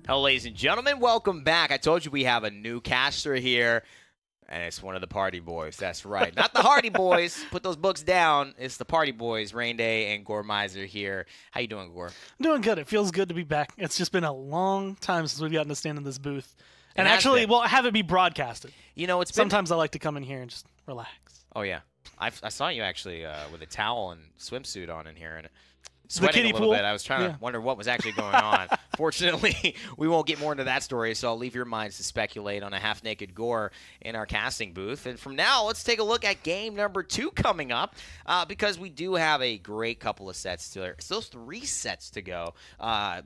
Hello, ladies and gentlemen. Welcome back. I told you we have a new caster here, and it's one of the party boys. That's right. Not the Hardy Boys. Put those books down. It's the party boys, Rain Day and Gore Miser here. How you doing, Gore? I'm doing good. It feels good to be back. It's just been a long time since we've gotten to stand in this booth. And actually, well, have it be broadcasted. You know, sometimes I like to come in here and just relax. Oh, yeah. I saw you actually with a towel and swimsuit on in here, and sweating a little pool. bit. I was trying to wonder what was actually going on. Fortunately, we won't get more into that story, so I'll leave your minds to speculate on a half-naked Gore in our casting booth. And from now, let's take a look at game number 2 coming up, because we do have a great couple of sets to still 3 sets to go,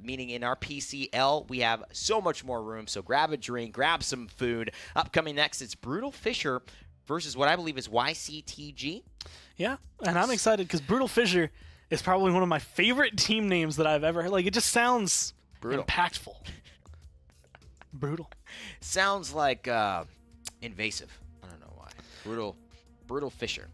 meaning in our PCL, we have so much more room, so grab a drink, grab some food. Upcoming next, it's Brutal Fissure versus what I believe is YCTG. Yeah, and I'm excited because Brutal Fissure is probably one of my favorite team names that I've ever heard. Like, it just sounds impactful. Brutal. Sounds like invasive. I don't know why. Brutal Fissure.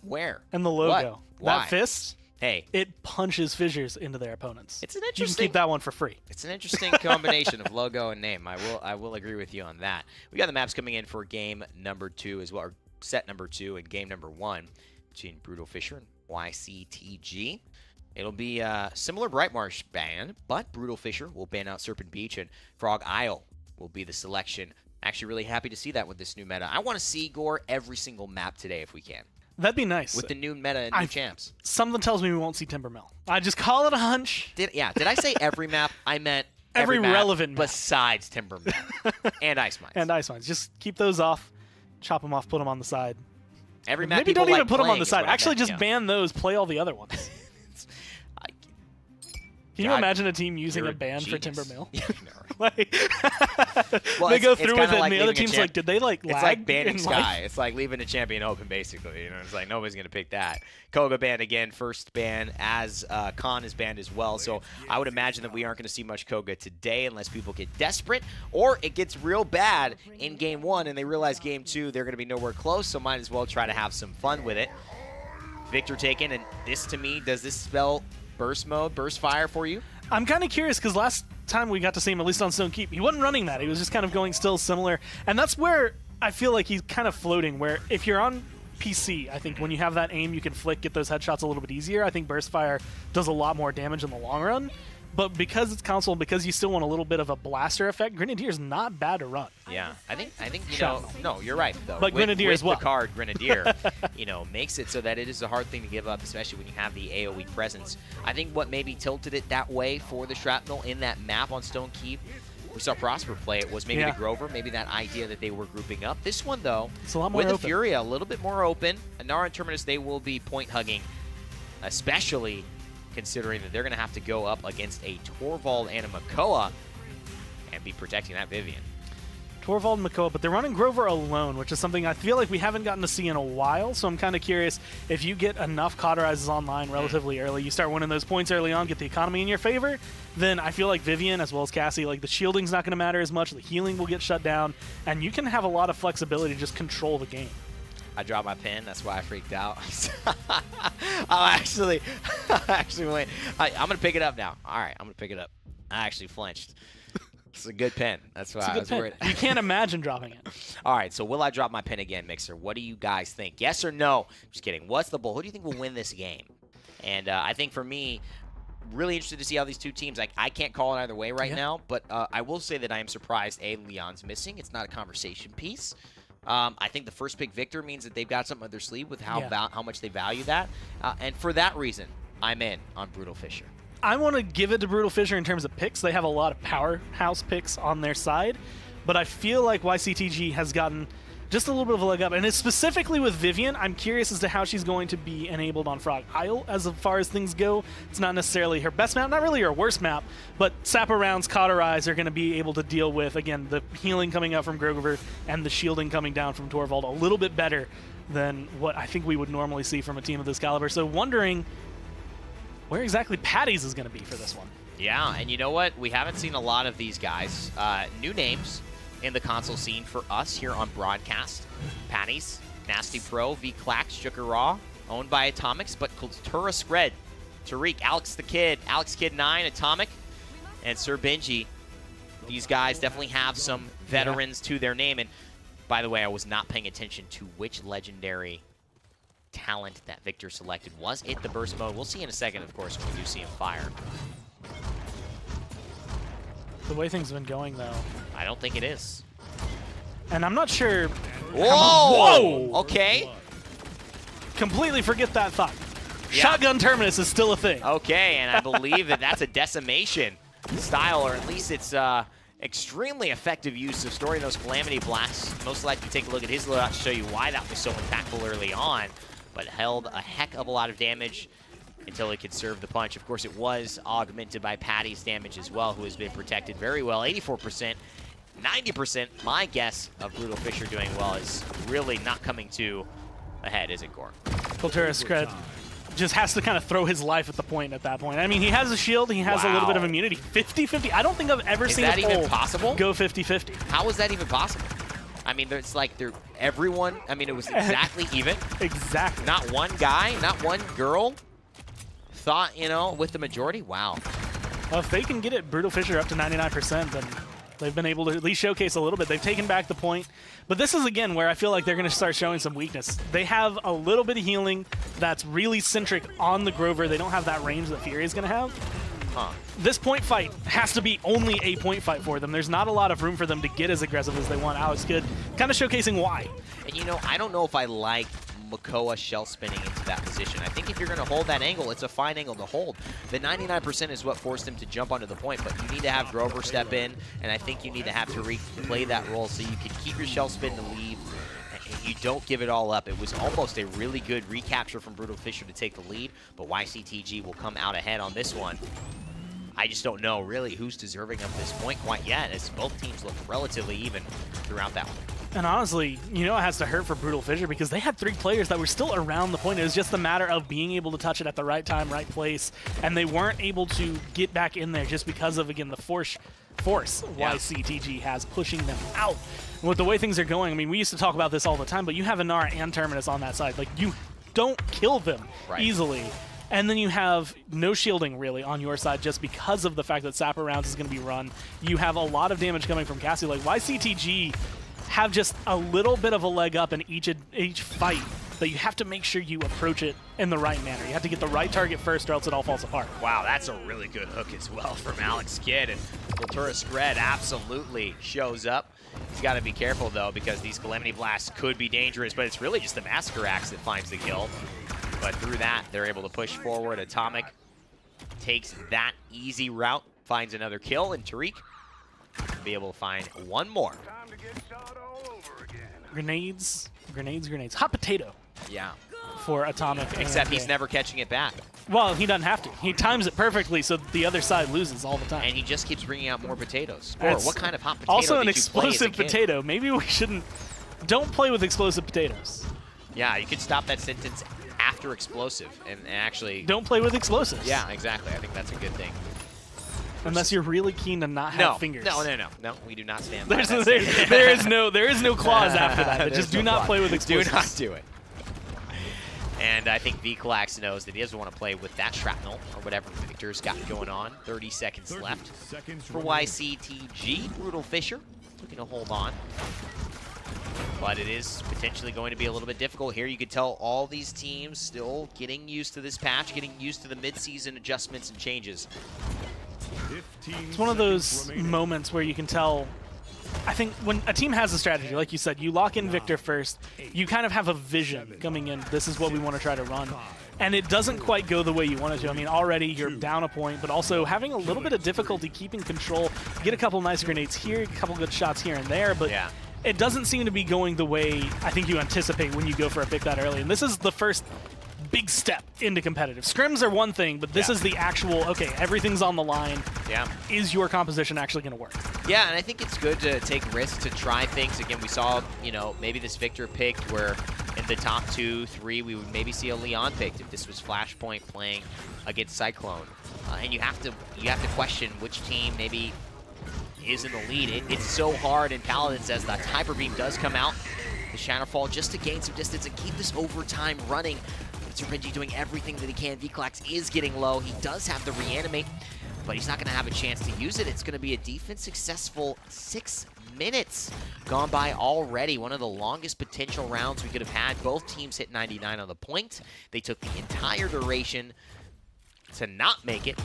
Where? And the logo. What? Why? That fist, hey, it punches fissures into their opponents. It's an interesting. You can keep that one for free. It's an interesting combination of logo and name. I will agree with you on that. We got the maps coming in for game number 2 as well, or set number 2 and game number 1 between Brutal Fissure and YCTG. It'll be a similar Brightmarsh ban, but Brutal Fissure will ban out Serpent Beach, and Frog Isle will be the selection. Actually, really happy to see that with this new meta. I want to see Gore every single map today if we can. That'd be nice. With the new meta and new champs. Something tells me we won't see Timbermill. I just call it a hunch. Did I say every map? I meant every map relevant map. Besides Timbermill and Ice Mines. And Ice Mines. Just keep those off, chop them off, put them on the side. Every map Maybe don't even put them on the side. I Actually, meant, just ban those. Play all the other ones. Can you imagine a team using a ban for Timbermill? Yeah, well, they go through with it, and the other team's like, did they lag? It's like banning Sky. It's like leaving a champion open, basically. You know, it's like nobody's gonna pick that. Koga banned again, first ban, as Khan is banned as well. So I would imagine that we aren't gonna see much Koga today unless people get desperate or it gets real bad in game 1 and they realize game 2 they're gonna be nowhere close. So might as well try to have some fun with it. Victor taken, and this to me, does this spell burst mode, burst fire for you? I'm kind of curious because last time we got to see him, at least on Stone Keep, he wasn't running that. He was just kind of going still similar. And that's where I feel like he's kind of floating, where if you're on PC, I think when you have that aim, you can flick, get those headshots a little bit easier. I think burst fire does a lot more damage in the long run. But because it's console, because you still want a little bit of a blaster effect, Grenadier's not bad to run. Yeah, I think you know, no, you're right though. But Grenadier as well. The card Grenadier, you know, makes it so that it is a hard thing to give up, especially when you have the AoE presence. I think what maybe tilted it that way for the Shrapnel in that map on Stone Keep, we saw Prosper play it, was maybe the Grover, maybe that idea that they were grouping up. This one though, it's a lot more with open. the Furia, a little bit more open. Nara and Terminus, they will be point hugging, especially considering that they're going to have to go up against a Torvald and a Makoa and be protecting that Vivian. Torvald and Makoa, but they're running Grover alone, which is something I feel like we haven't gotten to see in a while, so I'm kind of curious if you get enough cauterizes online relatively early, you start winning those points early on, get the economy in your favor, then I feel like Vivian, as well as Cassie, like the shielding's not going to matter as much, the healing will get shut down, and you can have a lot of flexibility to just control the game. I dropped my pen. That's why I freaked out. I'm actually went. I'm going to pick it up now. All right, I'm going to pick it up. I actually flinched. It's a good pen. That's why I was worried. You can't imagine dropping it. All right, so will I drop my pen again, Mixer? What do you guys think? Yes or no? Just kidding. What's the bull? Who do you think will win this game? And I think for me, really interested to see how these two teams, like, I can't call it either way right now, but I will say that I am surprised, Leon's missing. It's not a conversation piece. I think the first pick Victor means that they've got something up their sleeve with how much they value that. And for that reason, I'm in on Brutal Fissure. I want to give it to Brutal Fissure in terms of picks. They have a lot of powerhouse picks on their side, but I feel like YCTG has gotten just a little bit of a leg up. And it's specifically with Vivian, I'm curious as to how she's going to be enabled on Frog Isle as far as things go. It's not necessarily her best map, not really her worst map, but Sapper rounds, Cauterize are going to be able to deal with, again, the healing coming out from Grover and the shielding coming down from Torvald a little bit better than what I think we would normally see from a team of this caliber. So wondering where exactly Patties is going to be for this one. Yeah, and you know what? We haven't seen a lot of these guys. New names in the console scene for us here on broadcast. Patties, Nasty Pro, V-Clax, Joker Raw, owned by Atomics, but Kultura Spread, Tariq, Alex the Kid, Alex Kid 9, Atomic, and Sir Benji These guys definitely have some veterans to their name. And by the way, I was not paying attention to which legendary talent that Victor selected. Was it the burst mode? We'll see in a second, of course, when we do see him fire. The way things have been going, though. I don't think it is. And I'm not sure. Whoa! Whoa! Okay. Completely forget that thought. Yeah. Shotgun Terminus is still a thing. Okay, and I believe that that's a decimation style, or at least it's extremely effective use of storing those Calamity Blasts. Most likely take a look at his loadout to show you why that was so impactful early on, but held a heck of a lot of damage until it could serve the punch. Of course, it was augmented by Patty's damage as well, who has been protected very well. 84%, 90%. My guess of Brutal Fissure doing well is really not coming to a head, is it, Gore? Kultura Scred just has to kind of throw his life at the point at that point. I mean, he has a shield, he has a little bit of immunity. 50-50. I don't think I've ever seen a even possible? Go 50-50. How is that even possible? I mean, it's like everyone, I mean, it was exactly even. Exactly. Not one guy, not one girl thought, you know, with the majority. Wow. Well, if they can get it, Brutal Fissure up to 99%, then they've been able to at least showcase a little bit. They've taken back the point. But this is, again, where I feel like they're going to start showing some weakness. They have a little bit of healing that's really centric on the Grover. They don't have that range that Fury is going to have. This point fight has to be only a point fight for them. There's not a lot of room for them to get as aggressive as they want. Alex Good kind of showcasing why. And, you know, I don't know if I like Makoa shell spinning into that position. I think if you're going to hold that angle, it's a fine angle to hold. The 99% is what forced him to jump onto the point, but you need to have Grover step in, and I think you need to have Tariq play that role so you can keep your shell spin to leave, and you don't give it all up. It was almost a really good recapture from Brutal Fissure to take the lead, but YCTG will come out ahead on this one. I just don't know really who's deserving of this point quite yet, as both teams look relatively even throughout that one. And honestly, you know it has to hurt for Brutal Fissure because they had 3 players that were still around the point. It was just a matter of being able to touch it at the right time, right place, and they weren't able to get back in there just because of, again, the force YCTG has pushing them out. And with the way things are going, I mean, we used to talk about this all the time, but you have Inara and Terminus on that side. Like, you don't kill them easily. And then you have no shielding, really, on your side just because of the fact that Sapper Rounds is going to be run. You have a lot of damage coming from Cassie. Like, YCTG have just a little bit of a leg up in each fight, but you have to make sure you approach it in the right manner. You have to get the right target first or else it all falls apart. Wow, that's a really good hook as well from Alex Kidd, and Kultura Scred absolutely shows up. He's got to be careful, though, because these Calamity Blasts could be dangerous, but it's really just the Massacre Axe that finds the kill. But through that, they're able to push forward. Atomic takes that easy route, finds another kill, and Tariq will be able to find one more. Grenades. Hot potato. Yeah. For Atomic. Except he's never catching it back. Well, he doesn't have to. He times it perfectly so the other side loses all the time. And he just keeps bringing out more potatoes. Or what kind of hot potato also did an explosive potato. Maybe we shouldn't. Don't play with explosive potatoes. Yeah, you could stop that sentence after explosive and actually. Don't play with explosives. Yeah, exactly. I think that's a good thing. Unless you're really keen to not have fingers. No, we do not stand by there is no clause after that. Just do not play with explosives. Do not do it. And I think VClax knows that he doesn't want to play with that shrapnel or whatever Victor's got going on. 30 seconds left for YCTG. Brutal Fissure looking to hold on. But it is potentially going to be a little bit difficult here. You could tell all these teams still getting used to this patch, getting used to the mid-season adjustments and changes. It's one of those moments where you can tell, I think when a team has a strategy, like you said, you lock in Victor first, you kind of have a vision coming in, this is what we want to try to run. And it doesn't quite go the way you want it to. I mean, already you're down a point, but also having a little bit of difficulty keeping control. Get a couple nice grenades here, a couple good shots here and there, but it doesn't seem to be going the way I think you anticipate when you go for a pick that early. And this is the first big step into competitive. Scrims are one thing, but this is the actual, okay, everything's on the line. Is your composition actually going to work? Yeah, and I think it's good to take risks, to try things. Again, we saw, you know, maybe this Victor picked where in the top 2, 3, we would maybe see a Leon picked if this was Flashpoint playing against Cyclone. And you have to question which team maybe is in the lead. It's so hard in Paladins as that Hyper Beam does come out, the Shadowfall, just to gain some distance and keep this overtime running. It's Reggie doing everything that he can. VClax is getting low. He does have the reanimate, but he's not going to have a chance to use it. It's going to be a defense successful 6 minutes gone by already. One of the longest potential rounds we could have had. Both teams hit 99 on the point. They took the entire duration to not make it.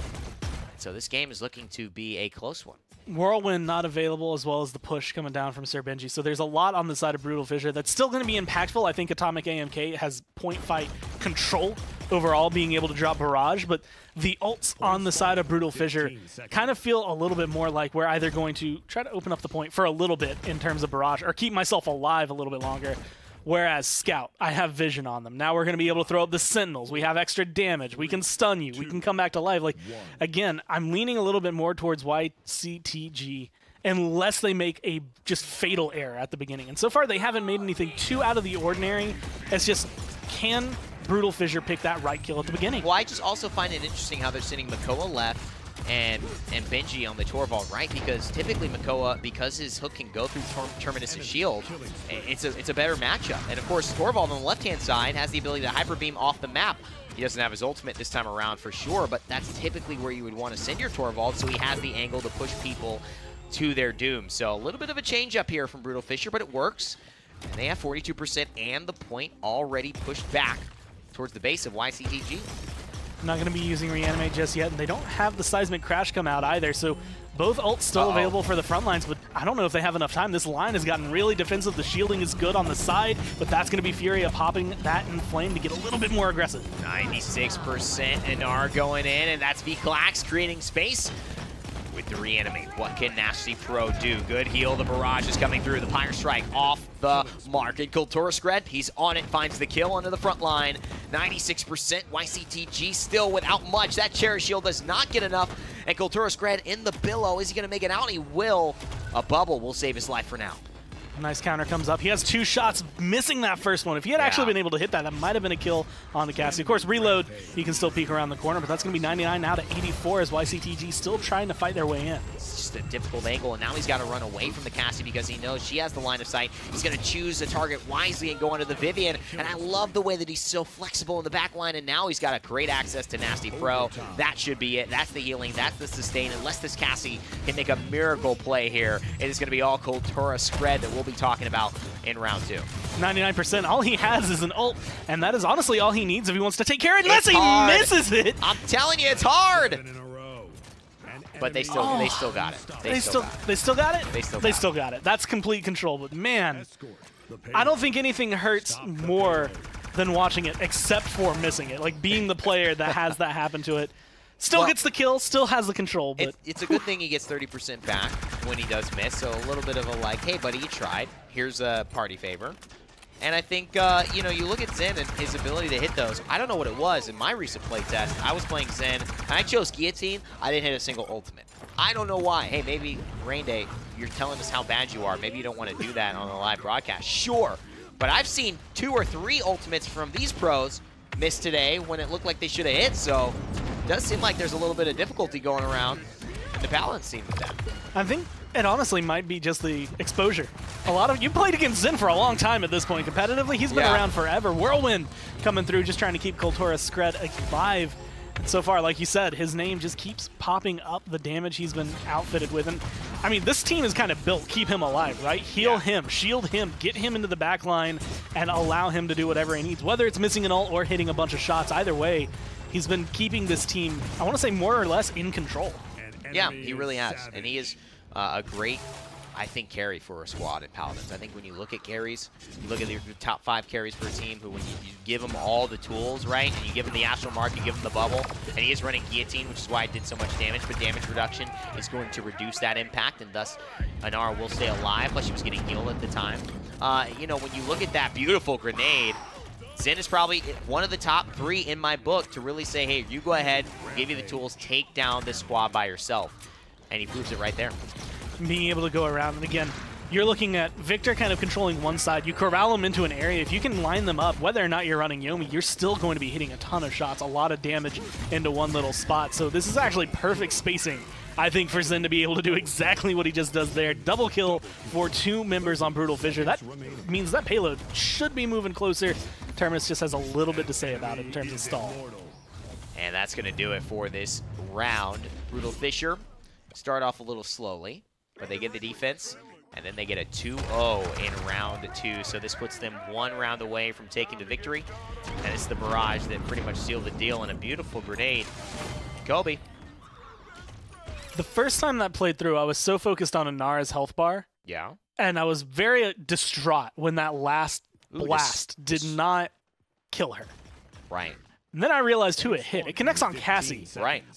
So this game is looking to be a close one. Whirlwind not available, as well as the push coming down from Sir Benji. So there's a lot on the side of Brutal Fissure that's still going to be impactful. I think Atomic AMK has point fight control overall, being able to drop Barrage, but the ults on the side of Brutal Fissure kind of feel a little bit more like we're either going to try to open up the point for a little bit in terms of Barrage or keep myself alive a little bit longer. Whereas Scout, I have vision on them. Now we're going to be able to throw up the Sentinels. We have extra damage. We can stun you. We can come back to life. Like, again, I'm leaning a little bit more towards YCTG unless they make a just fatal error at the beginning. And so far, they haven't made anything too out of the ordinary. It's just, can Brutal Fissure pick that right kill at the beginning? Well, I just also find it interesting how they're sending Makoa left and Benji on the Torvald right, because typically Makoa, because his hook can go through Terminus' shield, it's a better matchup. And of course, Torvald on the left-hand side has the ability to hyper beam off the map. He doesn't have his ultimate this time around for sure, but that's typically where you would want to send your Torvald, so he has the angle to push people to their doom. So a little bit of a change up here from Brutal Fissure, but it works. And they have 42% and the point already pushed back towards the base of YCTG. Not going to be using Reanimate just yet, and they don't have the Seismic Crash come out either, so both ults still available for the front lines, but I don't know if they have enough time. This line has gotten really defensive. The shielding is good on the side, but that's going to be Furia popping that in flame to get a little bit more aggressive. 96% Anar going in, and that's Vclax creating space with the Reanimate. What can Nasty Pro do? Good heal. The Barrage is coming through. The Pyre Strike off the mark. And Kultura Skred, he's on it, finds the kill under the front line. 96%. YCTG still without much. That Cherish Shield does not get enough. And Kultura Skred in the billow. Is he going to make it out? He will. A bubble will save his life for now. Nice counter comes up. He has 2 shots, missing that first one. If he had actually been able to hit that, that might have been a kill on the Cassie. Of course, reload, he can still peek around the corner, but that's going to be 99 now to 84 as YCTG still trying to fight their way in. It's just a difficult angle, and now he's got to run away from the Cassie because he knows she has the line of sight. He's going to choose a target wisely and go onto the Vivian, and I love the way that he's so flexible in the back line, and now he's got a great access to Nasty Pro. That should be it. That's the healing. That's the sustain. Unless this Cassie can make a miracle play here, it is going to be all Kultura Skred that we'll be talking about in round 2. 99%. All he has is an ult, and that is honestly all he needs if he wants to take care of it, unless he misses it. I'm telling you, it's hard. But they still got it. They still got it? They still got it. That's complete control. But man, I don't think anything hurts more than watching it, except for missing it. Like being the player that has that happen to it. Still gets the kill, still has the control. But it's a good thing he gets 30% back when he does miss. So a little bit of a like, hey buddy, you tried. Here's a party favor. And I think, you know, you look at Zen and his ability to hit those. I don't know what it was in my recent playtest. I was playing Zen, and I chose Guillotine. I didn't hit a single ultimate. I don't know why. Hey, maybe, Rain Day, you're telling us how bad you are. Maybe you don't want to do that on a live broadcast. Sure. But I've seen 2 or 3 ultimates from these pros miss today when it looked like they should have hit. So it does seem like there's a little bit of difficulty going around in the Paladins scene with that. I think it honestly might be just the exposure. A lot of you played against Zen for a long time at this point competitively. He's been around forever. Whirlwind coming through, just trying to keep Kultura Skred alive. And so far, like you said, his name just keeps popping up, the damage he's been outfitted with. And I mean, this team is kind of built, keep him alive, right? Heal him, shield him, get him into the back line, and allow him to do whatever he needs. Whether it's missing an ult or hitting a bunch of shots, either way, he's been keeping this team, I want to say, more or less in control. Yeah, he really has. And he is a great, I think, carry for a squad at Paladins. I think when you look at carries, you look at the top 5 carries for a team who, when you give them all the tools, right, and you give them the Astral Mark, you give them the bubble, and he is running Guillotine, which is why it did so much damage, but damage reduction is going to reduce that impact, and thus Anar will stay alive, plus she was getting healed at the time. You know, when you look at that beautiful grenade, Zen is probably one of the top 3 in my book to really say, hey, you go ahead, we'll give you the tools, take down this squad by yourself. And he proves it right there. Being able to go around, and again, you're looking at Victor kind of controlling one side. You corral them into an area. If you can line them up, whether or not you're running Yomi, you're still going to be hitting a ton of shots, a lot of damage into one little spot. So this is actually perfect spacing, I think, for Zen to be able to do exactly what he just does there. Double kill for 2 members on Brutal Fissure. That means that payload should be moving closer. Terminus just has a little bit to say about it in terms of stall. And that's going to do it for this round. Brutal Fissure start off a little slowly, but they get the defense, and then they get a 2-0 in round 2. So this puts them 1 round away from taking the victory. And it's the barrage that pretty much sealed the deal, and a beautiful grenade. Kobe. The first time that played through, I was so focused on Inara's health bar. Yeah. And I was very distraught when that last blast did not kill her. Right. And then I realized who it hit. It connects on Cassie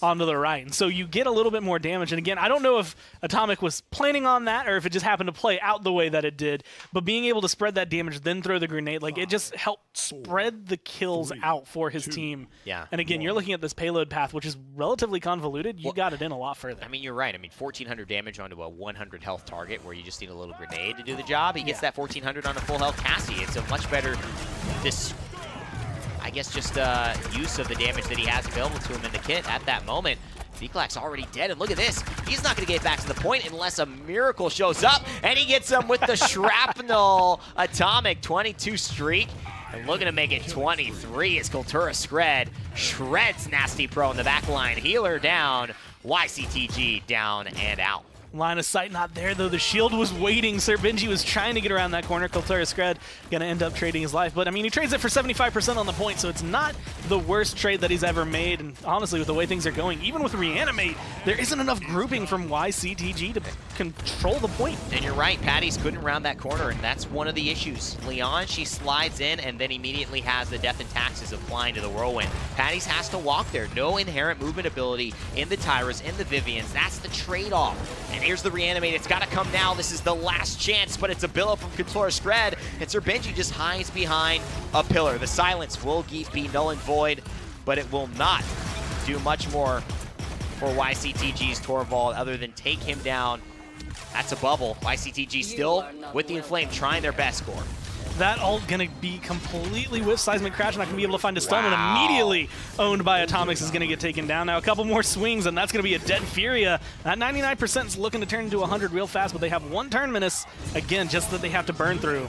onto the right. And so you get a little bit more damage. And again, I don't know if Atomic was planning on that or if it just happened to play out the way that it did. But being able to spread that damage, then throw the grenade, like it just helped spread the kills out for his team. Yeah. And again, you're looking at this payload path, which is relatively convoluted. You got it in a lot further. I mean, you're right. I mean, 1,400 damage onto a 100 health target where you just need a little grenade to do the job. He gets that 1,400 on a full health Cassie. It's a much better I guess just use of the damage that he has available to him in the kit at that moment. Viklak's already dead, and look at this. He's not going to get back to the point unless a miracle shows up, and he gets him with the shrapnel. Atomic 22 streak, and looking to make it 23 as Kultura Skred shreds Nasty Pro in the back line. Healer down, YCTG down and out. Line of sight not there, though. The shield was waiting. Sir Benji was trying to get around that corner. Kultura Skred going to end up trading his life. But, I mean, he trades it for 75% on the point, so it's not the worst trade that he's ever made. And honestly, with the way things are going, even with Reanimate, there isn't enough grouping from YCTG to control the point. And you're right. Patty's couldn't round that corner, and that's one of the issues. Leon, she slides in and then immediately has the Death and Taxes applying to the Whirlwind. Patty's has to walk there. No inherent movement ability in the Tyras, in the Vivians. That's the trade-off. And here's the Reanimate. It's got to come now. This is the last chance, but it's a billow from Kultura Skred, and Sir Benji just hides behind a pillar. The silence will be null and void, but it will not do much more for YCTG's Torvald other than take him down. That's a bubble. YCTG still with the Inflame trying their best score. That ult going to be completely with Seismic Crash, not going to be able to find a stun, and immediately owned by Atomics is going to get taken down. Now a couple more swings, and that's going to be a dead Furia. That 99% is looking to turn into 100 real fast, but they have one turn Terminus, again, just that they have to burn through.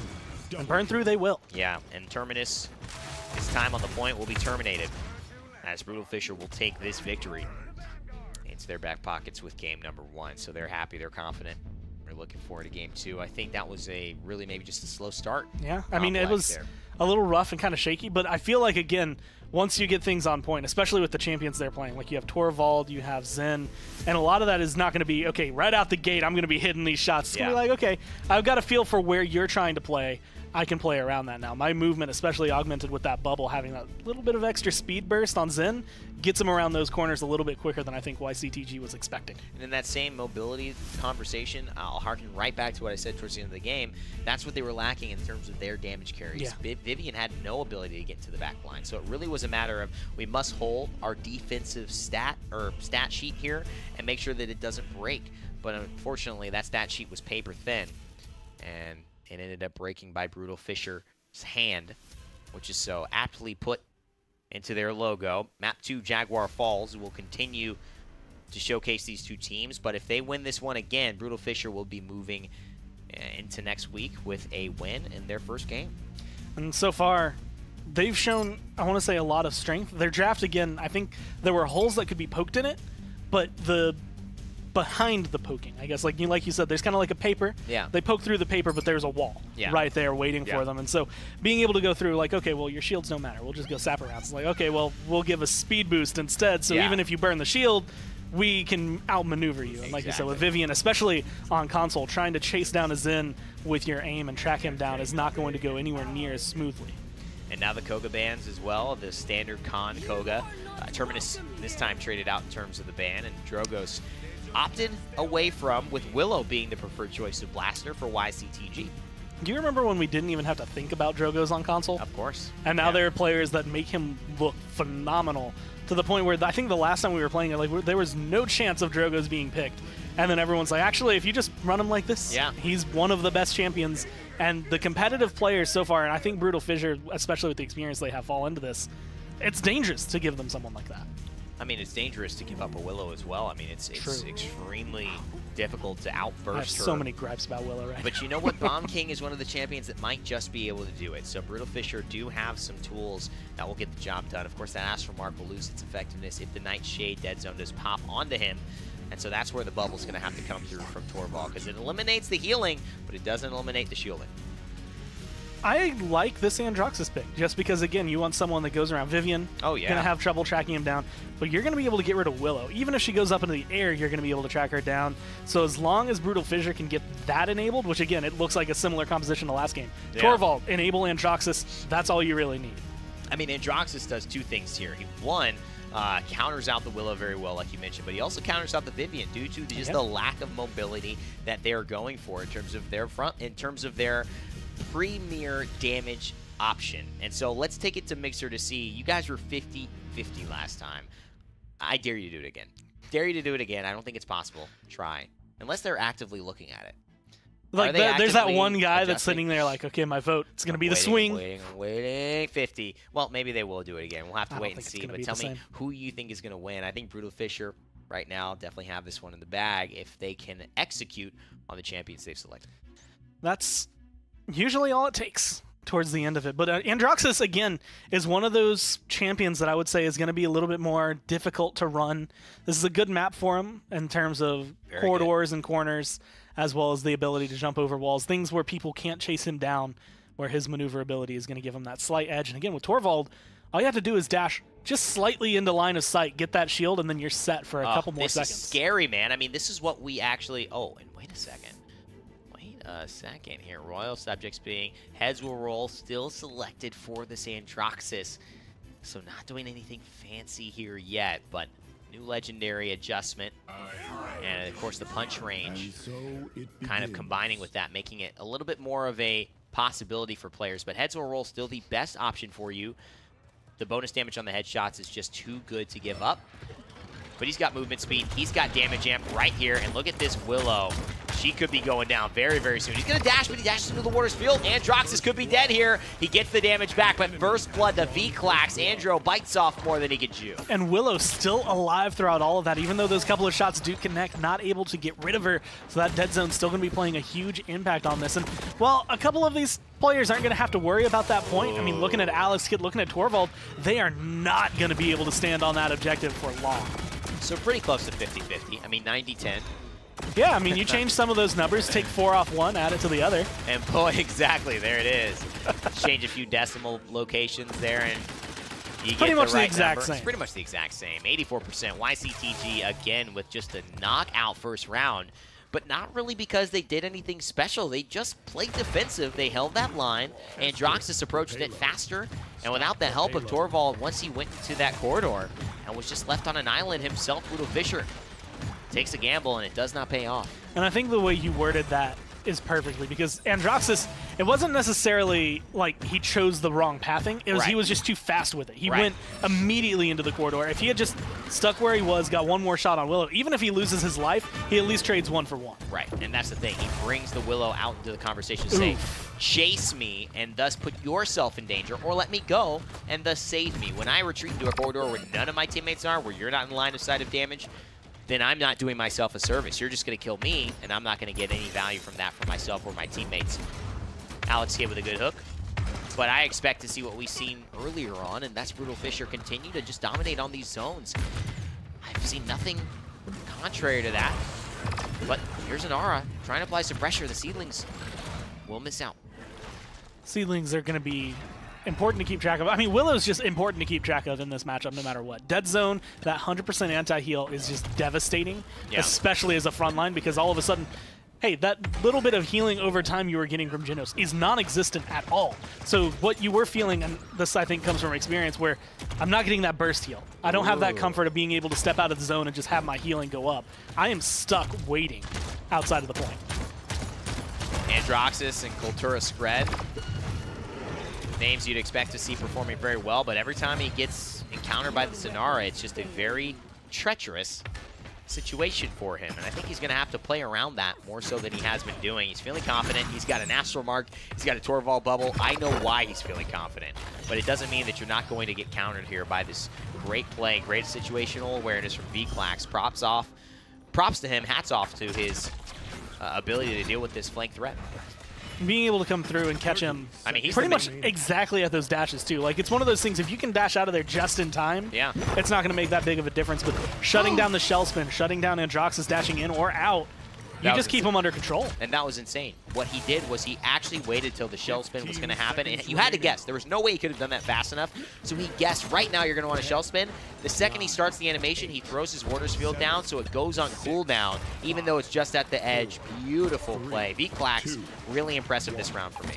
And burn through they will. Yeah, and Terminus, his time on the point will be terminated, as Brutal Fissure will take this victory into their back pockets with game number 1. So they're happy, they're confident. We're looking forward to game 2. I think that was really maybe just a slow start. Yeah, I mean, it was a little rough and kind of shaky, but I feel like, again, once you get things on point, especially with the champions they're playing, like you have Torvald, you have Zen, and a lot of that is not going to be, okay, right out the gate, I'm going to be hitting these shots. It's going to be like, okay, I've got a feel for where you're trying to play. I can play around that now. My movement, especially augmented with that bubble, having that little bit of extra speed burst on Zen, gets him around those corners a little bit quicker than I think YCTG was expecting. And in that same mobility conversation, I'll harken right back to what I said towards the end of the game. That's what they were lacking in terms of their damage carries. Yeah. Vivian had no ability to get to the back line, so it really was a matter of we must hold our defensive stat sheet here and make sure that it doesn't break. But unfortunately, that stat sheet was paper thin, and it ended up breaking by Brutal Fissure's hand, which is so aptly put into their logo. Map 2 Jaguar Falls will continue to showcase these two teams, but if they win this one again, Brutal Fissure will be moving into next week with a win in their first game. And so far, they've shown, I want to say, a lot of strength. Their draft, again, I think there were holes that could be poked in it, but the behind the poking, I guess, like you said, there's kind of like a paper. Yeah. They poke through the paper, but there's a wall right there waiting for them. And so being able to go through, like, okay, well, your shields don't matter. We'll just go sap around. It's like, okay, well, we'll give a speed boost instead. So even if you burn the shield, we can outmaneuver you. And like you said, with Vivian, especially on console, trying to chase down a Zen with your aim and track him down is not going to go anywhere near as smoothly. And now the Koga bans as well, the standard Khan Koga. Terminus this time traded out in terms of the ban, and Drogos opted away from, with Willow being the preferred choice of Blaster for YCTG. Do you remember when we didn't even have to think about Drogos on console? Of course. And now there are players that make him look phenomenal, to the point where I think the last time we were playing it, like, there was no chance of Drogos being picked. And then everyone's like, actually, if you just run him like this, he's one of the best champions. And the competitive players so far, and I think Brutal Fissure, especially with the experience they have, fall into this. It's dangerous to give them someone like that. I mean, it's dangerous to give up a Willow as well. I mean, it's extremely difficult to outburst I have her. so many gripes about Willow right But you know what? Bomb King is one of the champions that might just be able to do it. So Brutal Fissure do have some tools that will get the job done. Of course, that Astral Mark will lose its effectiveness if the Nightshade Dead Zone does pop onto him. And so that's where the bubble's going to have to come through from Torvald, because it eliminates the healing, but it doesn't eliminate the shielding. I like this Androxus pick, just because, again, you want someone that goes around Vivian. Oh, yeah. Going to have trouble tracking him down, but you're going to be able to get rid of Willow. Even if she goes up into the air, you're going to be able to track her down. So as long as Brutal Fissure can get that enabled, which, again, it looks like a similar composition to last game. Yeah. Torvald, enable Androxus, that's all you really need. I mean, Androxus does two things here. One, counters out the Willow very well, like you mentioned, but he also counters out the Vivian due to just the lack of mobility that they're going for in terms of their premier damage option. And so let's take it to Mixer to see. You guys were 50-50 last time. I dare you to do it again. Dare you to do it again. I don't think it's possible. Try. Unless they're actively looking at it. Like there's that one guy that's sitting there like, okay, my vote, it's going to be the swing. Waiting, 50. Well, maybe they will do it again. We'll have to wait and see. But tell me who you think is going to win. I think Brutal Fissure right now definitely have this one in the bag if they can execute on the champions they've selected. That's usually all it takes towards the end of it. But Androxus, again, is one of those champions that I would say is going to be a little bit more difficult to run. This is a good map for him in terms of corridors and corners, as well as the ability to jump over walls, things where people can't chase him down, where his maneuverability is going to give him that slight edge. And again, with Torvald, all you have to do is dash just slightly into line of sight, get that shield, and then you're set for a couple more seconds. This is scary, man. I mean, this is what we actually... Oh, and wait a second. Wait a second here. Royal Subjects being heads will roll, still selected for this Androxus. So not doing anything fancy here yet, but new legendary adjustment. And, of course, the punch range kind of combining with that, making it a little bit more of a possibility for players. But heads will roll still the best option for you. The bonus damage on the headshots is just too good to give up. But he's got movement speed. He's got damage amp right here. And look at this Willow. She could be going down very, very soon. He's going to dash, but he dashes into the water's field. Androxus could be dead here. He gets the damage back, but Burst Blood, the V-Clax, Andro bites off more than he can chew. And Willow still alive throughout all of that, even though those couple of shots do connect, not able to get rid of her. So that dead zone's still going to be playing a huge impact on this. And, well, a couple of these players aren't going to have to worry about that point. I mean, looking at Alex Kidd, looking at Torvald, they are not going to be able to stand on that objective for long. So pretty close to 50-50. I mean, 90-10. Yeah, I mean, you change some of those numbers, take 4 off one, add it to the other. And boy, exactly, there it is. Change a few decimal locations there, and you get the exact same. It's pretty much the exact same. 84%. YCTG, again, with just a knockout first round, but not really because they did anything special. They just played defensive. They held that line. Androxus approached it faster, and without the help of Torvald, once he went into that corridor and was just left on an island himself, Brutal Fissure takes a gamble, and it does not pay off. And I think the way you worded that is perfectly, because Androxus, it wasn't necessarily like he chose the wrong pathing. It was he was just too fast with it. He went immediately into the corridor. If he had just stuck where he was, got one more shot on Willow, even if he loses his life, he at least trades 1 for 1. Right, and that's the thing. He brings the Willow out into the conversation, saying, chase me and thus put yourself in danger, or let me go and thus save me. When I retreat into a corridor where none of my teammates are, where you're not in line of sight of damage, then I'm not doing myself a service. You're just going to kill me, and I'm not going to get any value from that for myself or my teammates. Alex Kidd with a good hook. But I expect to see what we've seen earlier on, and that's Brutal Fissure continue to just dominate on these zones. I've seen nothing contrary to that. But here's an Aura trying to apply some pressure. The Seedlings will miss out. Seedlings are going to be important to keep track of. I mean, Willow's just important to keep track of in this matchup no matter what. Dead Zone, that 100% anti-heal is just devastating, especially as a frontline, because all of a sudden, hey, that little bit of healing over time you were getting from Genos is non-existent at all. So what you were feeling, and this I think comes from experience, where I'm not getting that burst heal. I don't have that comfort of being able to step out of the zone and just have my healing go up. I am stuck waiting outside of the point. Androxus and Kultura spread. Names you'd expect to see performing very well, but every time he gets encountered by the Sonara, it's just a very treacherous situation for him, and I think he's going to have to play around that more so than he has been doing. He's feeling confident. He's got an Astral Mark. He's got a Torvald bubble. I know why he's feeling confident, but it doesn't mean that you're not going to get countered here by this Great play, great situational awareness from V-Clax. Props to him, hats off to his ability to deal with this flank threat. Being able to come through and catch him, I mean, he's pretty much exactly at those dashes too. Like, it's one of those things, if you can dash out of there just in time, yeah, it's not going to make that big of a difference. But shutting down the shell spin, shutting down Androxus dashing in or out, you just keep him under control. And that was insane. What he did was he actually waited till the shell spin was going to happen. And you had to guess. There was no way he could have done that fast enough. So he guessed, right now you're going to want a shell spin. The second he starts the animation, he throws his Warder's Field down, so it goes on cooldown, even though it's just at the edge. Beautiful play. V-Clax, really impressive this round for me.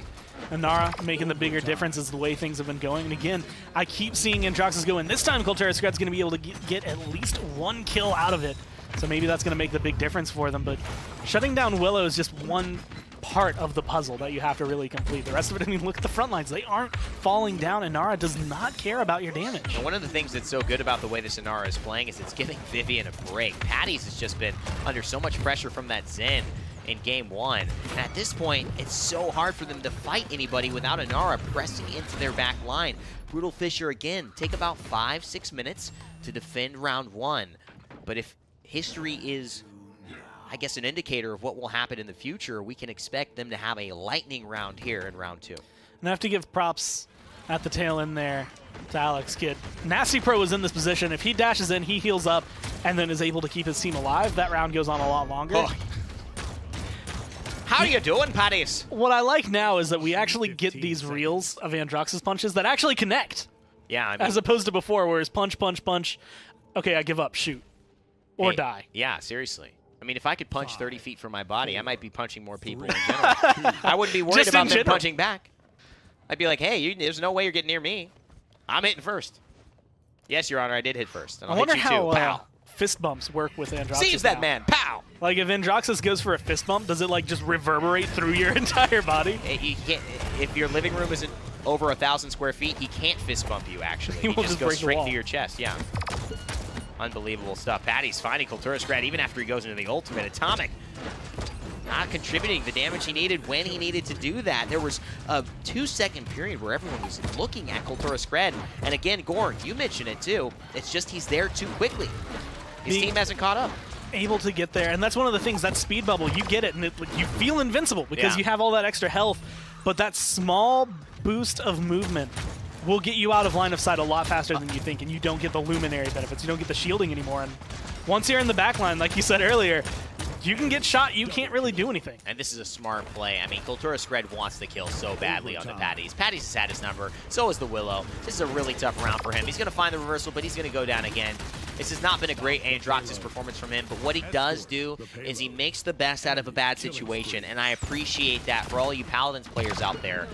Inara making the bigger difference is the way things have been going. And again, I keep seeing Androxus go in. This time, Kultura Skred's going to be able to get at least one kill out of it. So maybe that's going to make the big difference for them. But shutting down Willow is just one part of the puzzle that you have to really complete. The rest of it, I mean, look at the front lines. They aren't falling down. Inara does not care about your damage. And one of the things that's so good about the way this Inara is playing is it's giving Vivian a break. Patties has just been under so much pressure from that Zen in game one. And at this point, it's so hard for them to fight anybody without Inara pressing into their back line. Brutal Fissure, again, take about 5-6 minutes to defend round one. But if history is, I guess, an indicator of what will happen in the future, we can expect them to have a lightning round here in round two. And I have to give props at the tail end there to Alex Kidd. Nasty Pro was in this position. If he dashes in, he heals up, and then is able to keep his team alive, that round goes on a lot longer. Oh. How are you doing, Patties? What I like now is that we actually get these reels of Androxus punches that actually connect. Yeah, I mean, as opposed to before, where it's punch, punch, punch. Okay, I give up, shoot. Or hey, die. Yeah, seriously. I mean, if I could punch 30 feet from my body, I might be punching more people in general. I wouldn't be worried about them punching back. I'd be like, hey, there's no way you're getting near me. I'm hitting first. Yes, Your Honor, I did hit first. And I'll wonder hit you too. how fist bumps work with Androxus. Seize that man. Pow! Like, if Androxus goes for a fist bump, does it, like, just reverberate through your entire body? He can't, if your living room isn't over 1,000 square feet, he can't fist bump you, actually. He just goes straight through your chest, yeah. Unbelievable stuff. Patty's finding Kultura Skred even after he goes into the ultimate. Atomic not contributing the damage he needed when he needed to do that. There was a 2-second period where everyone was looking at Kultura Skred. And again, Gorn, you mentioned it too. It's just he's there too quickly. His team hasn't caught up. Able to get there. And that's one of the things, that speed bubble, you get it, and you feel invincible because you have all that extra health. But that small boost of movement will get you out of line of sight a lot faster than you think, and you don't get the luminary benefits. You don't get the shielding anymore. And once you're in the back line, like you said earlier, you can get shot. You can't really do anything. And this is a smart play. I mean, Kultura Skred wants the kill so badly on the Patties. Patties has had his number. So is the Willow. This is a really tough round for him. He's going to find the reversal, but he's going to go down again. This has not been a great Androxus performance from him, but what he does do is he makes the best out of a bad situation, and I appreciate that for all you Paladins players out there.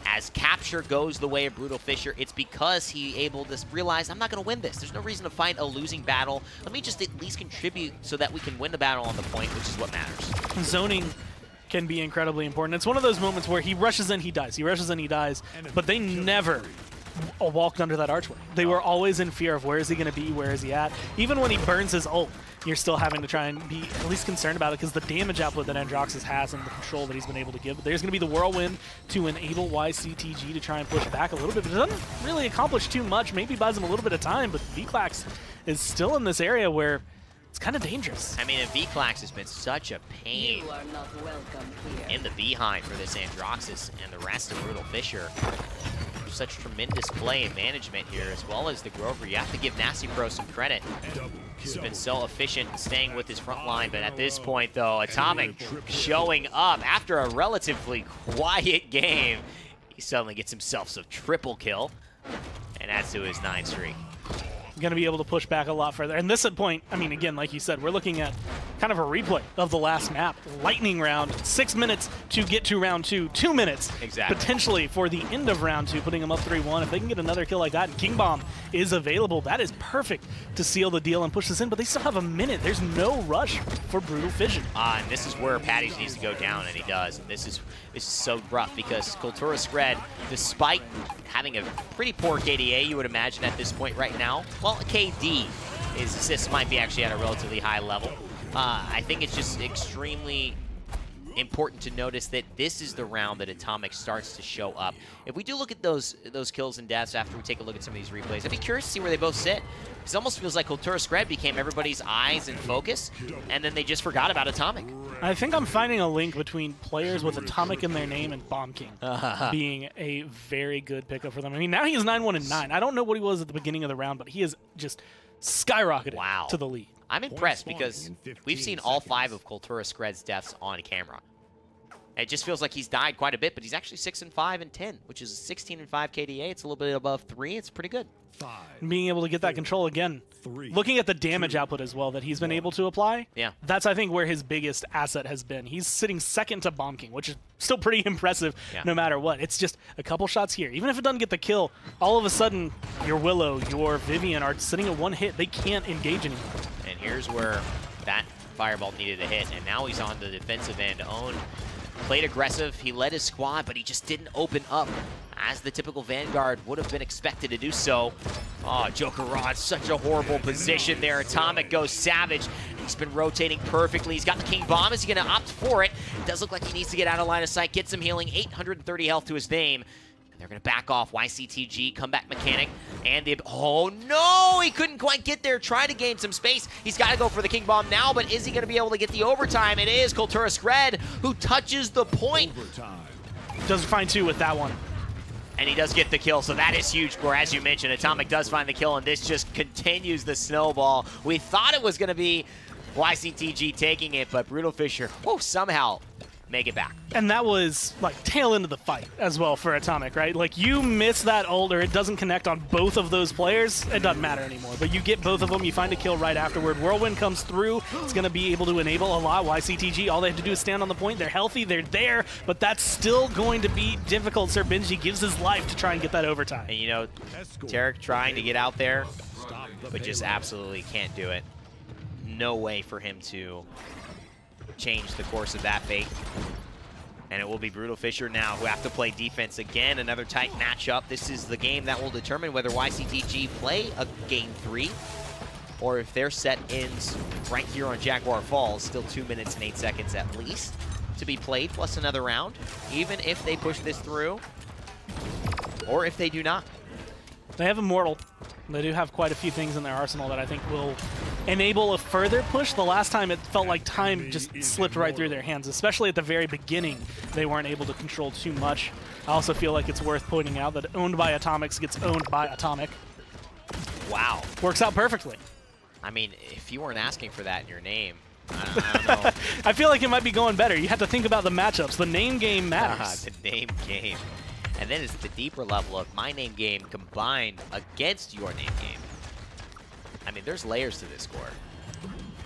As capture goes the way of Brutal Fissure, it's because he able to realize, I'm not going to win this. There's no reason to fight a losing battle. Let me just at least contribute so that we can win the battle on the point, which is what matters. Zoning can be incredibly important. It's one of those moments where he rushes in, he dies. He rushes in, he dies. But they never walked under that archway. They were always in fear of where is he going to be, where is he at. Even when he burns his ult, you're still having to try and be at least concerned about it because the damage output that Androxus has and the control that he's been able to give. But there's going to be the Whirlwind to enable YCTG to try and push back a little bit. But it doesn't really accomplish too much. Maybe buys him a little bit of time, but V-Clax is still in this area where it's kind of dangerous. I mean, and V-Clax has been such a pain in the behind for this Androxus and the rest of Brutal Fissure. Such tremendous play and management here, as well as the Grover. You have to give Nasty Pro some credit. He's been so efficient staying with his front line, but at this point, though, Atomic showing up after a relatively quiet game. He suddenly gets himself a triple kill and adds to his 9 streak. Going to be able to push back a lot further. And this point, I mean, again, like you said, we're looking at kind of a replay of the last map. Lightning round, 6 minutes to get to round 2, 2 minutes potentially for the end of round 2, putting them up 3-1. If they can get another kill like that, and King Bomb is available, that is perfect to seal the deal and push this in, but they still have a minute. There's no rush for Brutal Fissure. And this is where Patties needs to go down, and he does. And this is so rough because Kultura Skred, despite having a pretty poor KDA, you would imagine at this point right now, well, KD, his assists might be actually at a relatively high level. I think it's just extremely important to notice that this is the round that Atomic starts to show up. If we do look at those kills and deaths after we take a look at some of these replays, I'd be curious to see where they both sit. It almost feels like Kultura Skred became everybody's eyes and focus, and then they just forgot about Atomic. I think I'm finding a link between players with Atomic in their name and Bomb King being a very good pickup for them. I mean, now he is 9-1-9. I don't know what he was at the beginning of the round, but he is just skyrocketed to the lead. I'm impressed because we've seen all 5 of Kultura Skred's deaths on camera. It just feels like he's died quite a bit, but he's actually 6-5 and 10, which is a 16-5 KDA. It's a little bit above 3. It's pretty good. And being able to get that control again. Looking at the damage output as well that he's been able to apply, that's, I think, where his biggest asset has been. He's sitting second to Bomb King, which is still pretty impressive no matter what. It's just a couple shots here. Even if it doesn't get the kill, all of a sudden, your Willow, your Vivian are sitting at 1 hit. They can't engage anymore. And here's where that fireball needed a hit, and now he's on the defensive end. Own played aggressive. He led his squad, but he just didn't open up as the typical Vanguard would have been expected to do so. Oh, Joker Rod, such a horrible position there. Atomic goes savage. He's been rotating perfectly. He's got the King Bomb. Is he going to opt for it? It does look like he needs to get out of line of sight, get some healing. 830 health to his name. And they're going to back off. YCTG, comeback mechanic, and the... Oh, no! He couldn't quite get there. Try to gain some space. He's got to go for the King Bomb now, but is he going to be able to get the overtime? It is Kultura Skred who touches the point. Does find 2 with that one. And he does get the kill, so that is huge. Where, as you mentioned, Atomic does find the kill, and this just continues the snowball. We thought it was going to be YCTG taking it, but Brutal Fissure, somehow make it back. And that was, like, tail end of the fight as well for Atomic, right? Like, you miss that ult or it doesn't connect on both of those players, it doesn't matter anymore. But you get both of them, you find a kill right afterward. Whirlwind comes through, it's going to be able to enable a lot. YCTG, all they have to do is stand on the point. They're healthy, they're there, but that's still going to be difficult. Sir Benji gives his life to try and get that overtime. And, you know, Tarek trying to get out there, but just absolutely can't do it. No way for him to change the course of that fate. And it will be Brutal Fissure now who have to play defense again. Another tight matchup. This is the game that will determine whether YCTG play a game 3 or if their set ends right here on Jaguar Falls. Still 2 minutes and 8 seconds at least to be played, plus another round, even if they push this through or if they do not. They have Immortal. They do have quite a few things in their arsenal that I think will enable a further push. The last time it felt like time just slipped right through their hands, especially at the very beginning. They weren't able to control too much. I also feel like it's worth pointing out that Owned by Atomics gets owned by Atomic. Wow. Works out perfectly. I mean, if you weren't asking for that in your name, I don't know. I feel like it might be going better. You have to think about the matchups. The name game matters. The name game. And then it's the deeper level of my name game combined against your name game. I mean, there's layers to this score.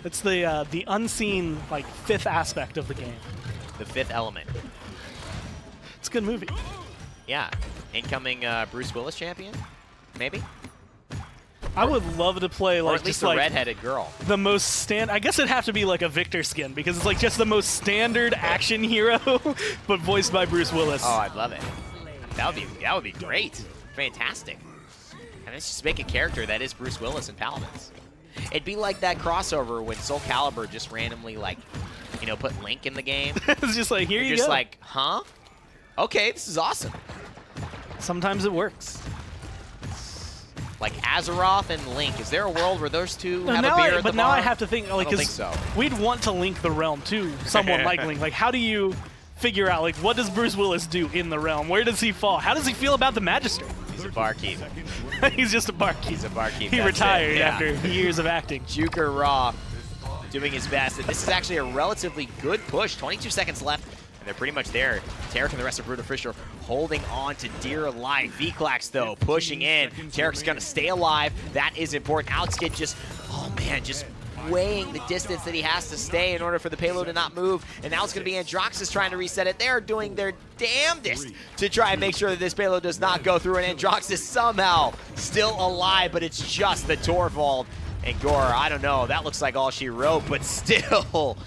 It's the unseen, like, 5th aspect of the game. The 5th element. It's a good movie. Yeah. Incoming Bruce Willis champion, maybe? I would love to play, like, or at least just a like redheaded girl. The most I guess it'd have to be like a Victor skin because it's like just the most standard action hero, but voiced by Bruce Willis. Oh, I'd love it. That would be great. Fantastic. And let's just make a character that is Bruce Willis in Paladins. It'd be like that crossover when Soul Calibur just randomly, like, you know, put Link in the game. It's just like, here you go. Just like, huh? Okay, this is awesome. Sometimes it works. Like Azeroth and Link. Is there a world where those two have a beer at the But now I have to think, like, I don't think so. We'd want to link the realm to someone like Link. Like, how do you figure out, like, what does Bruce Willis do in the realm? Where does he fall? How does he feel about the Magistrate? He's a barkeep. He's just a barkeep. He's a barkeep. He retired after years of acting. Joker Raw doing his best. And this is actually a relatively good push. 22 seconds left. And they're pretty much there. Tarek and the rest of Brutal Fissure holding on to dear life. V-Clax, though, pushing in. Tarek's going to stay alive. That is important. Outskid just, oh man, just weighing the distance that he has to stay in order for the payload to not move. And now it's going to be Androxus trying to reset it. They're doing their damnedest to try and make sure that this payload does not go through. And Androxus somehow still alive, but it's just the Torvald. And Gore, I don't know, that looks like all she wrote, but still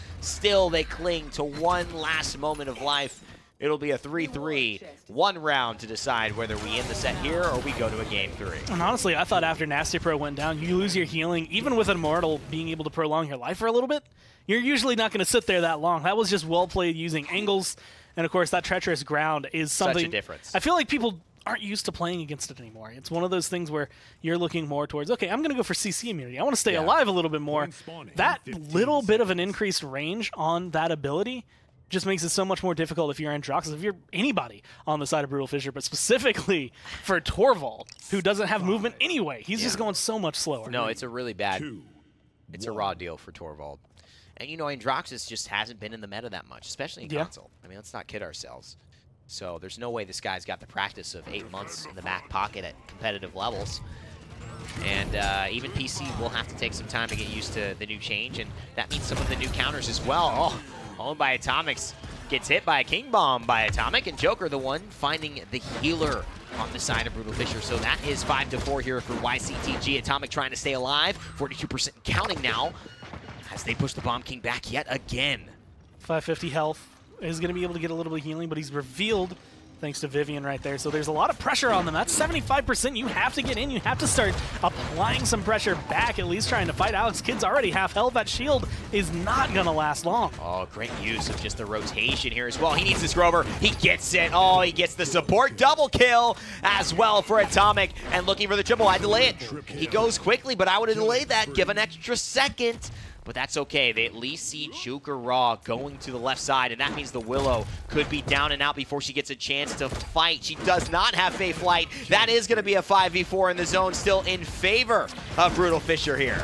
they cling to one last moment of life. it'll be a 3-3, 1 round to decide whether we end the set here or we go to a game 3. And honestly, I thought after Nasty Pro went down, you lose your healing, even with Immortal being able to prolong your life for a little bit, you're usually not going to sit there that long. That was just well played using angles, and of course that treacherous ground is something. Such a difference. I feel like people aren't used to playing against it anymore. It's one of those things where you're looking more towards, okay, I'm going to go for CC immunity. I want to stay alive a little bit more. That little bit of an increased range on that ability just makes it so much more difficult if you're Androxus, if you're anybody on the side of Brutal Fissure, but specifically for Torvald, who doesn't have movement anyway. He's just going so much slower. No, it's a really bad, it's a raw deal for Torvald. And, you know, Androxus just hasn't been in the meta that much, especially in console. I mean, let's not kid ourselves. So there's no way this guy's got the practice of 8 months in the back pocket at competitive levels. And even PC will have to take some time to get used to the new change, and that means some of the new counters as well. Oh, owned by Atomics gets hit by a King Bomb by Atomic, and Joker the one finding the healer on the side of Brutal Fissure. So that is 5-4 here for YCTG. Atomic trying to stay alive, 42% counting now as they push the Bomb King back yet again. 550 health. Is going to be able to get a little bit of healing, but he's revealed thanks to Vivian right there. So there's a lot of pressure on them. That's 75%. You have to get in. You have to start applying some pressure back, at least trying to fight. Alex Kidd's already half health. That shield is not going to last long. Oh, great use of just the rotation here as well. He needs this Grover. He gets it. Oh, he gets the support. Double kill as well for Atomic. And looking for the triple. I delay it. He goes quickly, but I would have delayed that. Give an extra second. But that's okay. They at least see Joker Raw going to the left side, and that means the Willow could be down and out before she gets a chance to fight. She does not have Fae Flight. That is going to be a 5v4 in the zone, still in favor of Brutal Fissure here.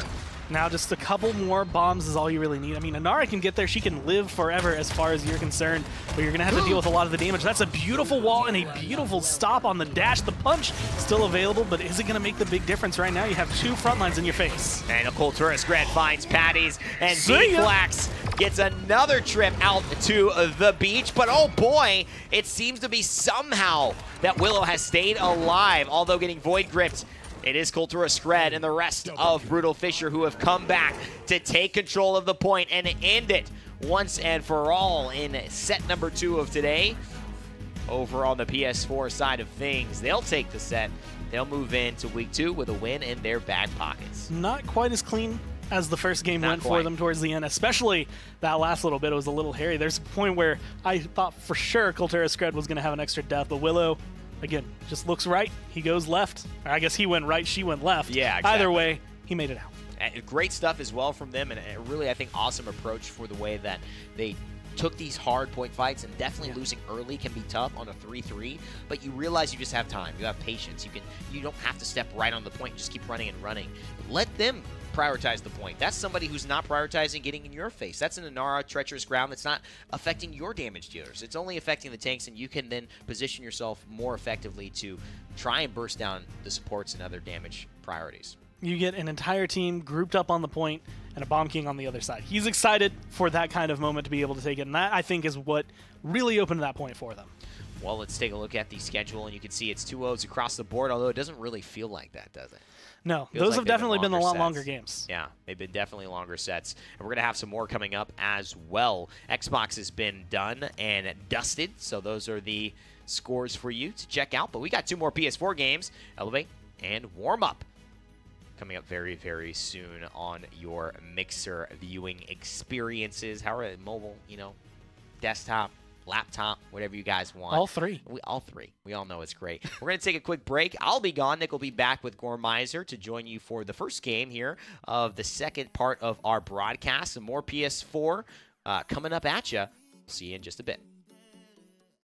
Now just a couple more bombs is all you really need. I mean, Inara can get there. She can live forever as far as you're concerned, but you're going to have to deal with a lot of the damage. That's a beautiful wall and a beautiful stop on the dash. The punch still available, but is it going to make the big difference right now? You have 2 front lines in your face. And a Cultura Scred finds Patties, and D-Flax gets another trip out to the beach. But oh boy, it seems to be somehow that Willow has stayed alive, although getting Void Gripped. It is Cultura Scred and the rest of Brutal Fissure who have come back to take control of the point and end it once and for all in set number 2 of today. Over on the PS4 side of things, they'll take the set. They'll move into week 2 with a win in their back pockets. Not quite as clean as the first game went for them towards the end, especially that last little bit. It was a little hairy. There's a point where I thought for sure Cultura Scred was going to have an extra death, but Willow, again, just looks right. He goes left. Or I guess he went right, she went left. Yeah, exactly. Either way, he made it out. Great stuff as well from them, and a really, I think, awesome approach for the way that they took these hard point fights, and definitely losing early can be tough on a 3-3, but you realize you just have time. You have patience. You don't have to step right on the point and just keep running and running. Let them prioritize the point. That's somebody who's not prioritizing getting in your face. That's an Inara treacherous ground that's not affecting your damage dealers. It's only affecting the tanks, and you can then position yourself more effectively to try and burst down the supports and other damage priorities. You get an entire team grouped up on the point and a Bomb King on the other side. He's excited for that kind of moment to be able to take it, and that, I think, is what really opened that point for them. Well, let's take a look at the schedule, and you can see it's 2-0s across the board, although it doesn't really feel like that, does it? No, those have definitely been a lot longer games. Yeah, they've been definitely longer sets. And we're going to have some more coming up as well. Xbox has been done and dusted, so those are the scores for you to check out. But we got 2 more PS4 games, Elevate and Warm Up, coming up very, very soon on your Mixer viewing experiences. How are it? Mobile, you know, desktop, laptop, whatever you guys want. All 3. All 3. We all know it's great. We're going to take a quick break. I'll be gone. Nick will be back with Gormizer to join you for the first game here of the second part of our broadcast. Some more PS4 coming up at you. See you in just a bit.